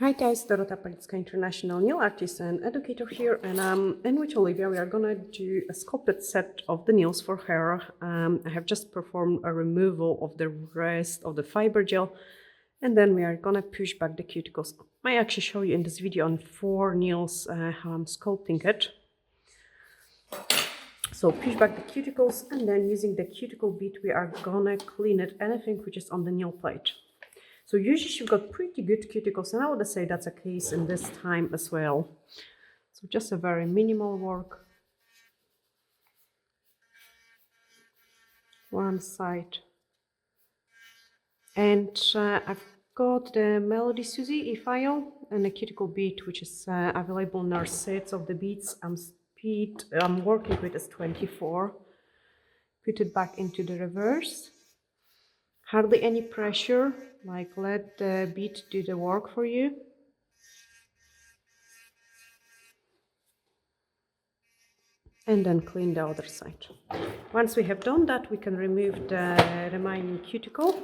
Hi guys, Dorota Palicka, international nail artist and educator here, and with Olivia we are gonna do a sculpted set of the nails for her. I have just performed a removal of the rest of the fiber gel, and then we are gonna push back the cuticles. I actually show you in this video on 4 nails how I'm sculpting it. So push back the cuticles, and then using the cuticle bead we are gonna clean it, anything which is on the nail plate. So usually she's got pretty good cuticles, and I would say that's a case in this time as well. So just a very minimal work. One side. And I've got the Melody Susie e-file and a cuticle bead, which is available in our sets of the beads. I'm working with is 24. Put it back into the reverse. Hardly any pressure, like let the bead do the work for you. And then clean the other side. Once we have done that, we can remove the remaining cuticle.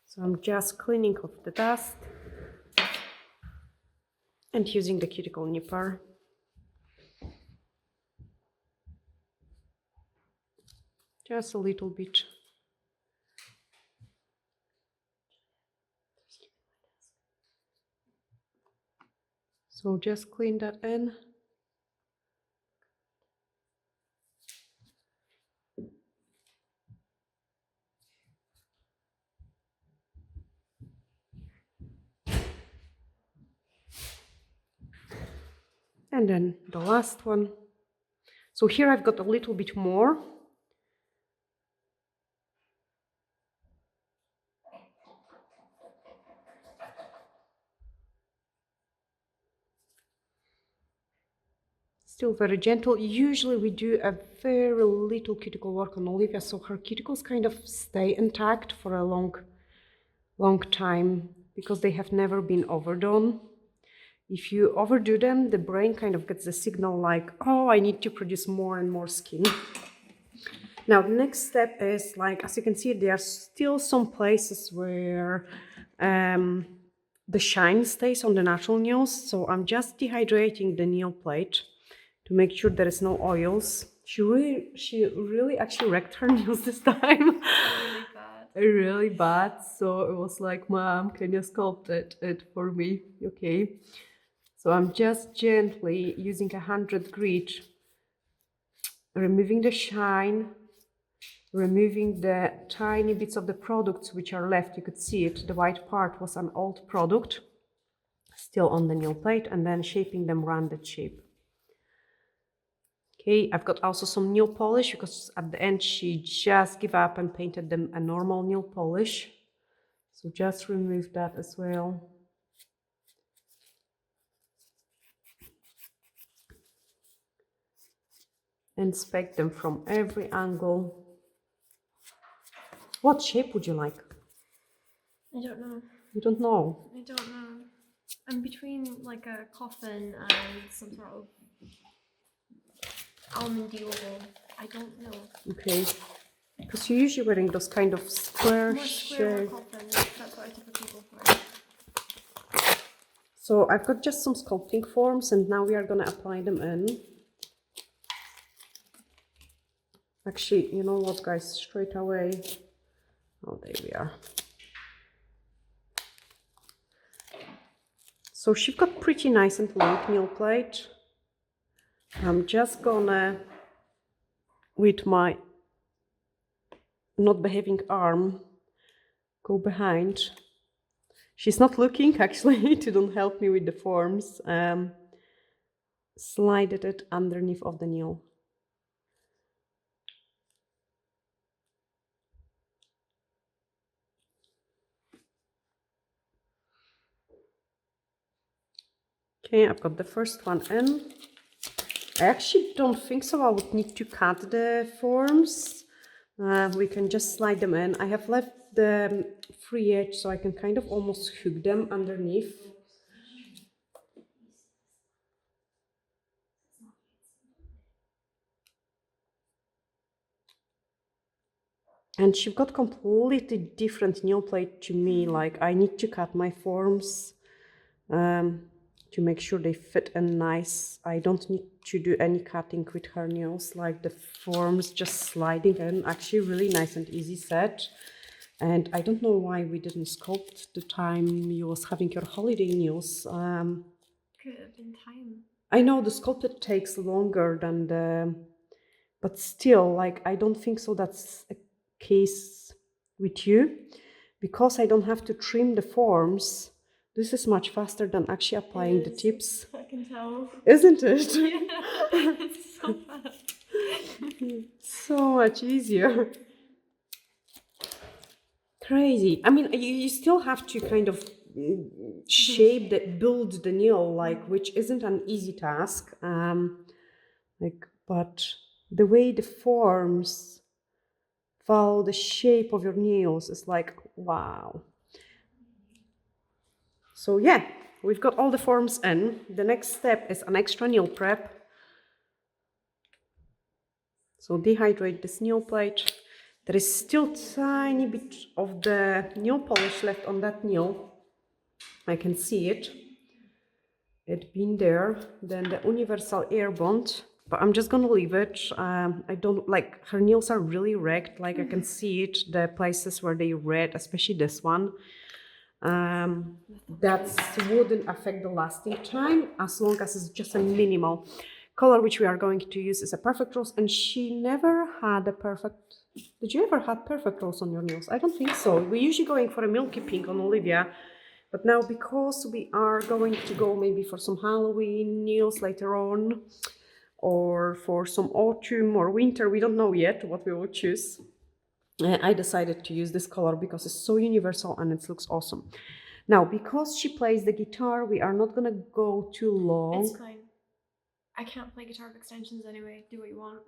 So I'm just cleaning off the dust and using the cuticle nipper. Just a little bit. So just clean that in. And then the last one. So here I've got a little bit more. Still very gentle. Usually we do a very little cuticle work on Olivia, so her cuticles kind of stay intact for a long time because they have never been overdone. If you overdo them, the brain kind of gets the signal like, oh, I need to produce more and more skin. Now, the next step is, like, as you can see, there are still some places where the shine stays on the natural nails. So I'm just dehydrating the nail plate to make sure there is no oils. She really actually wrecked her nails this time. Really bad. Really bad. So it was like, Mom, can you sculpt it for me? Okay. So I'm just gently using 100 grit, removing the shine, removing the tiny bits of the products which are left. You could see it. The white part was an old product still on the nail plate, and then shaping them rounded shape. Okay, I've got also some nail polish because at the end she just gave up and painted them a normal nail polish. So just remove that as well. Inspect them from every angle. What shape would you like? I don't know. You don't know? I don't know. I'm between like a coffin and some sort of almond oval. I don't know. Okay. Because you're usually wearing those kind of square shape. Coffin. That's what I typically go for. So I've got just some sculpting forms, and now we are gonna apply them in. Actually, you know what, guys? Straight away. Oh, there we are. So she's got pretty nice and long nail plate. I'm just gonna, with my not behaving arm, go behind. She's not looking actually to don't help me with the forms. Slide it underneath of the nail. Okay, I've got the first one in. I actually don't think so I would need to cut the forms. We can just slide them in. I have left the free edge so I can kind of almost hook them underneath. And she's got completely different nail plate to me. Like, I need to cut my forms to make sure they fit in nice. I don't need to do any cutting with her nails, like the forms just sliding in. Actually really nice and easy set. And I don't know why we didn't sculpt the time you was having your holiday nails. Could have been time. I know the sculpted takes longer than the, but still, like, I don't think so that's a case with you, because I don't have to trim the forms. This is much faster than actually applying the It is. tips. I can tell. Isn't it? Yeah, it's so fast. So much easier. Crazy. I mean, you still have to kind of shape build the nail, like, which isn't an easy task. But the way the forms follow the shape of your nails is like, wow. So yeah, we've got all the forms in. The next step is an extra nail prep. So dehydrate this nail plate. There is still tiny bit of the nail polish left on that nail. I can see it. It's been there. Then the universal air bond, but I'm just gonna leave it. I don't like, her nails are really wrecked. Like I can see it, the places where they red, especially this one. That wouldn't affect the lasting time as long as it's just a minimal. Color which we are going to use is a perfect rose, and she never had a perfect. Did you ever have perfect rose on your nails? I don't think so. We're usually going for a milky pink on Olivia, but now because we are going to go maybe for some Halloween nails later on, or for some autumn or winter, we don't know yet what we will choose. I decided to use this color because it's so universal and it looks awesome. Now, because she plays the guitar, we are not gonna go too long. It's fine. I can't play guitar with extensions anyway. Do what you want.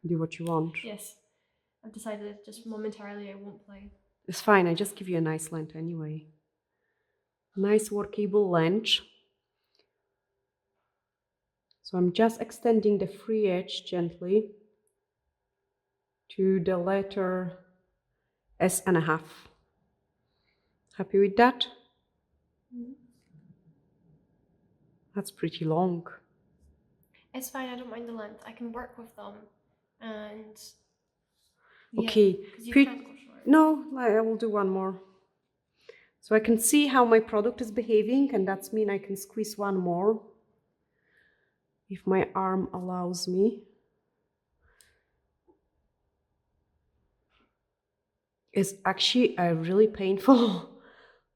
Do what you want. Yes. I've decided just momentarily I won't play. It's fine, I just give you a nice length anyway. Nice workable length. So I'm just extending the free edge gently to the letter S.5. Happy with that? Mm-hmm. That's pretty long. It's fine, I don't mind the length. I can work with them. And yeah, Okay. because you can't go short. No, I will do one more. So I can see how my product is behaving, and that's mean I can squeeze one more if my arm allows me. It's actually really painful.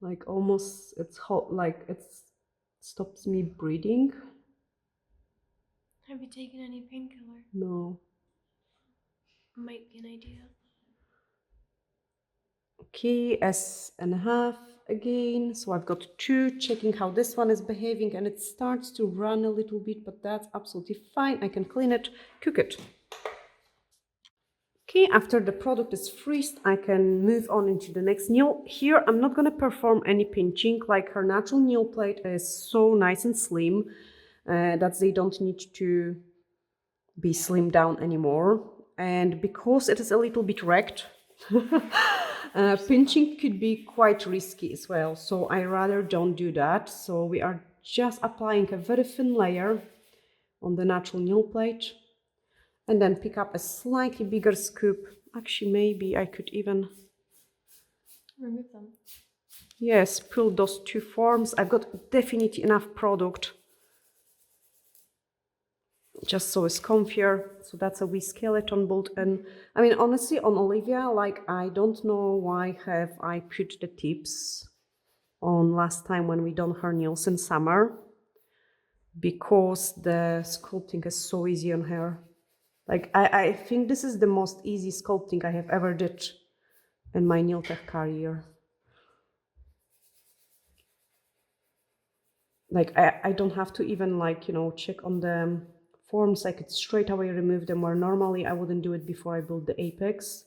Like almost, it's hot, like it stops me breathing. Have you taken any painkiller? No. Might be an idea. Okay, S.5 again. So I've got 2, checking how this one is behaving, and it starts to run a little bit, but that's absolutely fine. I can clean it, cook it. Okay, after the product is freezed, I can move on into the next nail. Here, I'm not gonna perform any pinching, like her natural nail plate is so nice and slim that they don't need to be slimmed down anymore. And because it is a little bit wrecked, pinching could be quite risky as well. So I rather don't do that. So we are just applying a very thin layer on the natural nail plate. And then pick up a slightly bigger scoop. Actually, maybe I could even remove them. Yes, pull those 2 forms. I've got definitely enough product, just so it's comfier. So that's a wee skeleton bolt. And I mean, honestly, on Olivia, like, I don't know why have I put the tips on last time when we done her nails in summer, because the sculpting is so easy on her. Like, I think this is the most easy sculpting I have ever did in my nail tech career. Like, I don't have to even, like, you know, check on the forms. I could straight away remove them, where normally I wouldn't do it before I build the apex.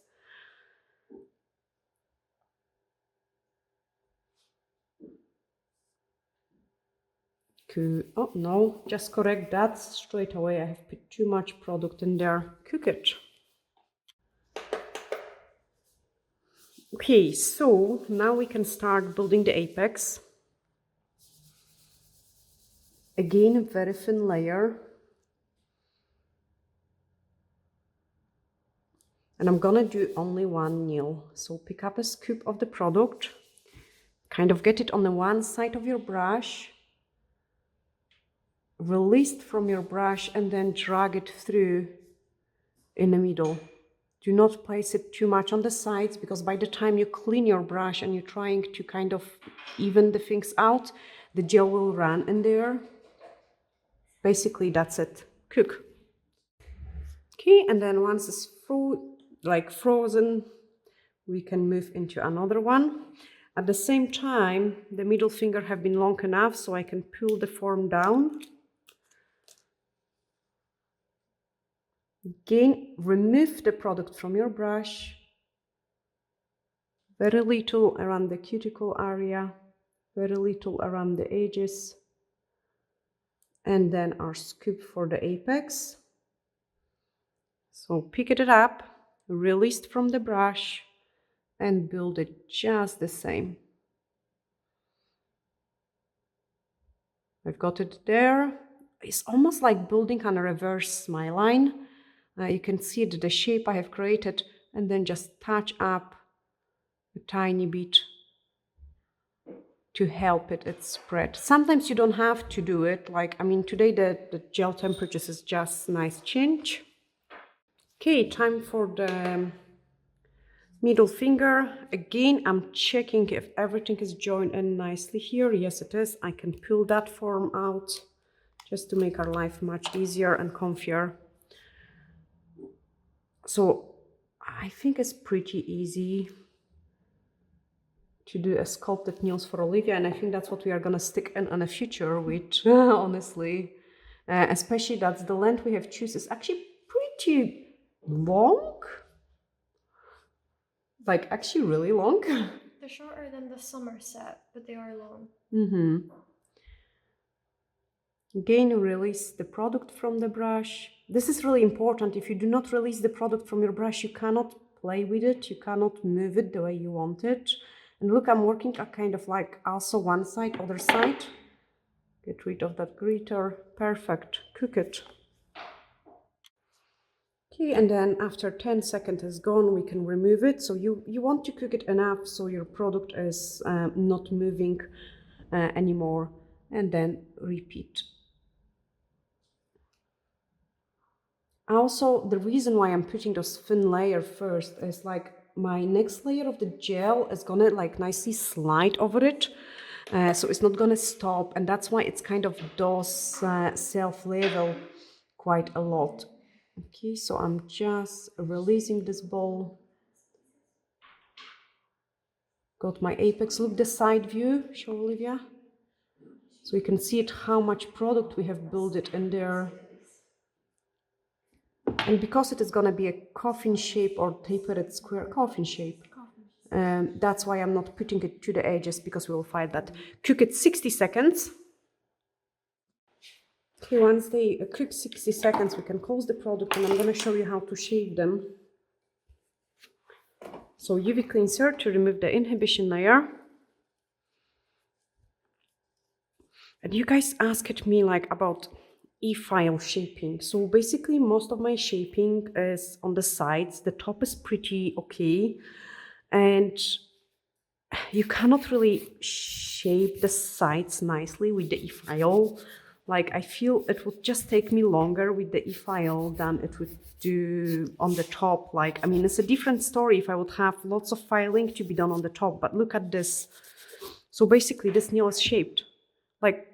Oh no, just correct that straight away. I have put too much product in there. Cook it. Okay, so now we can start building the apex. Again, a very thin layer. And I'm gonna do only one nail. So pick up a scoop of the product, kind of get it on the one side of your brush, release it from your brush, and then drag it through in the middle. Do not place it too much on the sides, because by the time you clean your brush and you're trying to kind of even the things out, the gel will run in there. Basically, that's it. Cook. Okay, and then once it's frozen, we can move into another one. At the same time, the middle finger have been long enough so I can pull the form down. Again, remove the product from your brush. Very little around the cuticle area, very little around the edges. And then our scoop for the apex. So pick it up, release it from the brush, and build it just the same. I've got it there. It's almost like building on a reverse smile line. You can see the shape I have created, and then just touch up a tiny bit to help it spread. Sometimes you don't have to do it. Today the gel temperatures is just nice change. Okay, time for the middle finger. Again, I'm checking if everything is joined in nicely here. Yes, it is. I can pull that form out just to make our life much easier and comfier. So I think it's pretty easy to do a sculpted nails for Olivia, and I think that's what we are gonna stick in a future with, honestly. Especially that's the length we have choose is actually pretty long. Like actually really long. They're shorter than the summer set, but they are long. Mm-hmm. Again, release the product from the brush. This is really important. If you do not release the product from your brush, you cannot play with it. You cannot move it the way you want it. And look, I'm working kind of like also one side, other side. Get rid of that glitter. Perfect. Cook it. Okay, and then after 10 seconds is gone, we can remove it. So you want to cook it enough so your product is not moving anymore. And then repeat. Also, the reason why I'm putting those thin layer first is like my next layer of the gel is gonna like nicely slide over it. So it's not gonna stop, and that's why it's kind of does self-level quite a lot. Okay, so I'm just releasing this ball. Got my apex. Look the side view, show Olivia. So you can see it how much product we have built it in there. And because it is going to be a coffin shape or tapered square coffin shape, that's why I'm not putting it to the edges, because we will find that. Cook it 60 seconds. Okay, once they cook 60 seconds, we can close the product, and I'm going to show you how to shape them. So UV cleanser to remove the inhibition layer. And you guys asked me like about e-file shaping. So basically most of my shaping is on the sides. The top is pretty okay, and you cannot really shape the sides nicely with the e-file. Like I feel it would just take me longer with the e-file than it would do on the top. Like, I mean, it's a different story if I would have lots of filing to be done on the top, but look at this. So basically this nail is shaped. Like,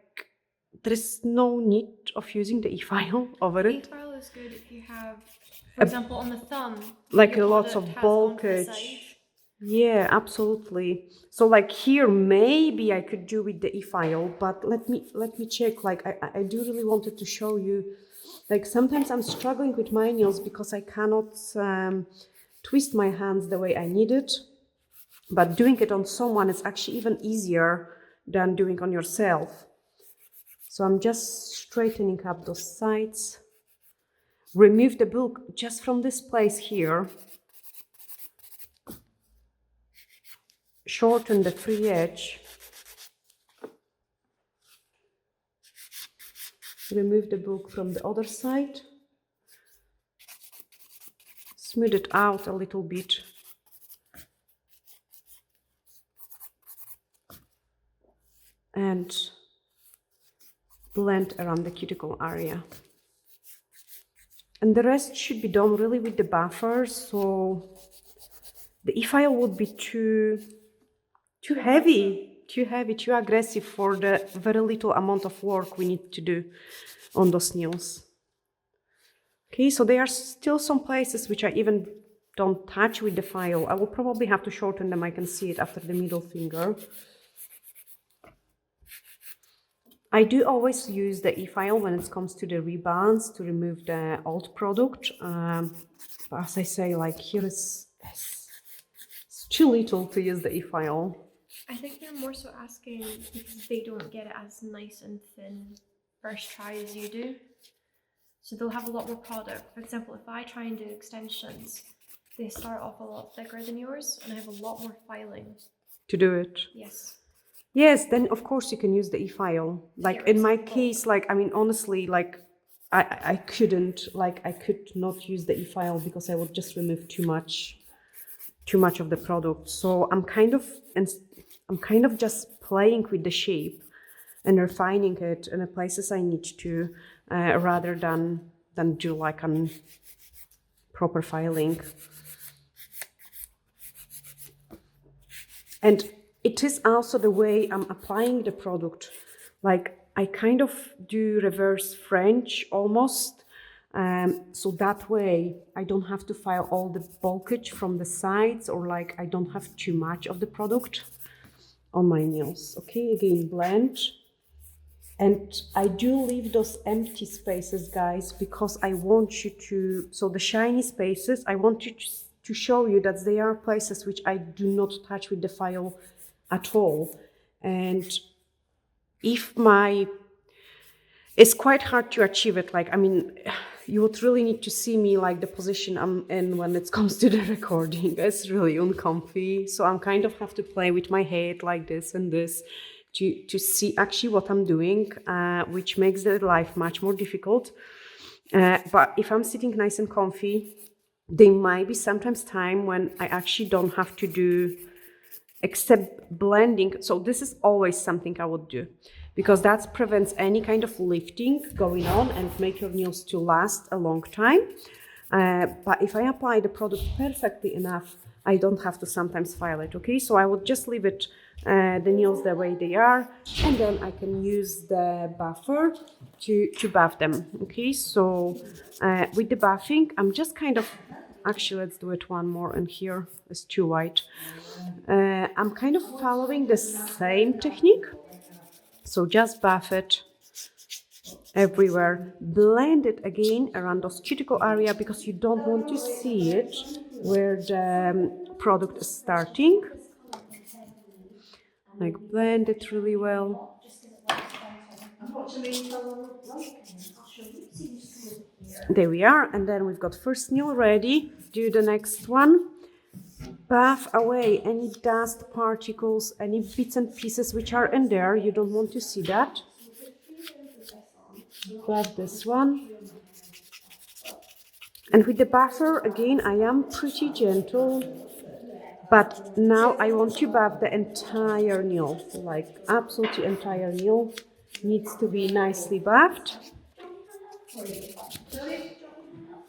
there is no need of using the e-file over it. E-file is good if you have, for example, on the thumb, like your lots of product has gone to the bulkage. side. Yeah, absolutely. So like here, maybe I could do with the e-file, but let me check. Like I do really wanted to show you. Like sometimes I'm struggling with my nails because I cannot twist my hands the way I need it. But doing it on someone is actually even easier than doing on yourself. So I'm just straightening up those sides. Remove the bulk just from this place here. Shorten the free edge. remove the bulk from the other side. Smooth it out a little bit. And blend around the cuticle area. And the rest should be done really with the buffer, so the e-file would be too heavy, too aggressive for the very little amount of work we need to do on those nails. Okay, so there are still some places which I even don't touch with the file. I will probably have to shorten them. I can see it after the middle finger. I do always use the e-file when it comes to the rebalance to remove the old product. But as I say, like here it's too little to use the e-file. I think they're more so asking because they don't get it as nice and thin first try as you do. So they'll have a lot more product. For example, if I try and do extensions, they start off a lot thicker than yours and I have a lot more filing. To do it? Yes. Yes, then of course you can use the e-file. Like in my case, like, I mean, honestly, like I could not use the e-file because I would just remove too much of the product. So I'm kind of just playing with the shape and refining it in the places I need to, rather than do like a proper filing. And it is also the way I'm applying the product. Like I kind of do reverse French almost. So that way I don't have to file all the bulkage from the sides, or like I don't have too much of the product on my nails. Okay, again, blend. And I do leave those empty spaces, guys, because I want you to, so the shiny spaces, I want you to show you that they are places which I do not touch with the file at all. And it's quite hard to achieve it. Like, I mean, you would really need to see me like the position I'm in when it comes to the recording. It's really uncomfy. So I'm kind of have to play with my head like this and this to see actually what I'm doing, which makes the life much more difficult. But if I'm sitting nice and comfy, there might be sometimes time when I actually don't have to do except blending. So this is always something I would do, because that prevents any kind of lifting going on and make your nails to last a long time. But if I apply the product perfectly enough, I don't have to sometimes file it, okay? So I would just leave it, the nails the way they are, and then I can use the buffer to buff them, okay? So with the buffing, I'm just kind of, actually let's do it one more, and here it's too white. I'm kind of following the same technique. So just buff it everywhere. Blend it again around those cuticle area, because you don't want to see it where the product is starting. Like blend it really well. There we are, and then we've got first nail ready. Do the next one. Buff away any dust particles, any bits and pieces which are in there. You don't want to see that. Buff this one. And with the buffer, again, I am pretty gentle. But now I want to buff the entire nail. Like absolutely entire nail needs to be nicely buffed.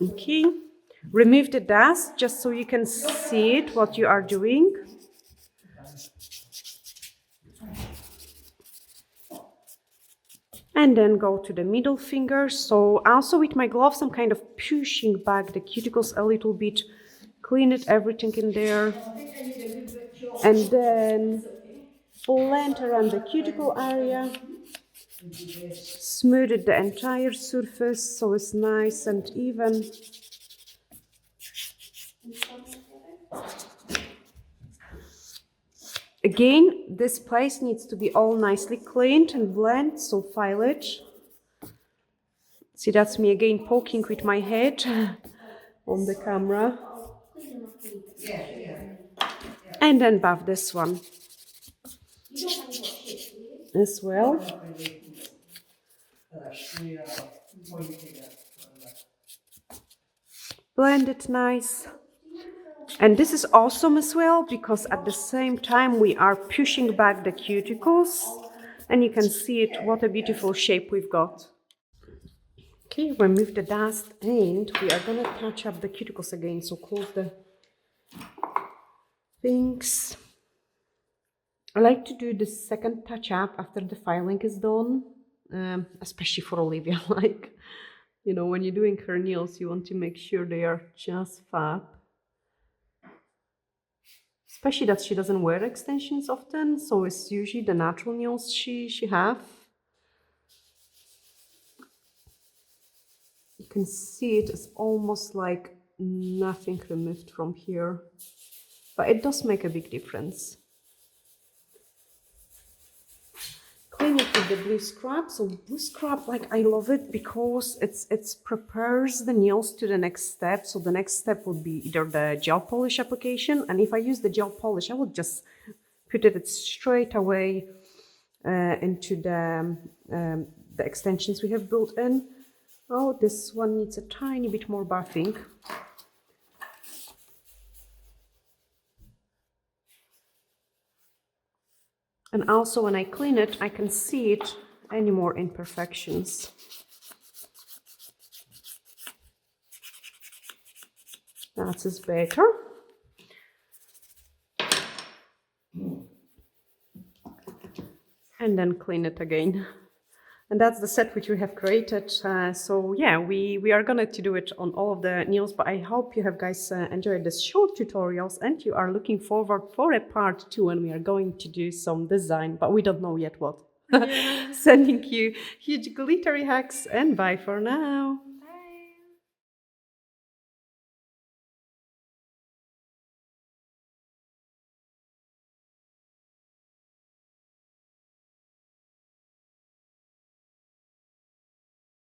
Okay. Remove the dust just so you can see it, what you are doing. And then go to the middle finger. So also with my gloves, I'm kind of pushing back the cuticles a little bit, clean it, everything in there. And then blend around the cuticle area. Smooth it the entire surface so it's nice and even. Again, this place needs to be all nicely cleaned and blended, so file it. See, that's me again poking with my head on the camera. And then buff this one as well. Blend it nice. And this is awesome as well, because at the same time we are pushing back the cuticles, and you can see it, what a beautiful shape we've got. Okay, remove the dust, and we are gonna touch up the cuticles again, so close the things. I like to do the second touch up after the filing is done, especially for Olivia. Like, you know, when you're doing her nails, you want to make sure they are just fab. Especially that she doesn't wear extensions often, so it's usually the natural nails she have. You can see it is almost like nothing removed from here, but it does make a big difference. Clean it with the blue scrub. So blue scrub, like, I love it because it's prepares the nails to the next step. So the next step would be either the gel polish application, and if I use the gel polish, I would just put it straight away into the extensions we have built in. Oh, this one needs a tiny bit more buffing. And also when I clean it, I can see it, any more imperfections. That is better. And then clean it again. And that's the set which we have created. So yeah, we are gonna to do it on all of the nails, but I hope you have guys enjoyed this short tutorials, and you are looking forward for a part 2 when we are going to do some design, but we don't know yet what. Yeah. Sending you huge glittery hugs, and bye for now.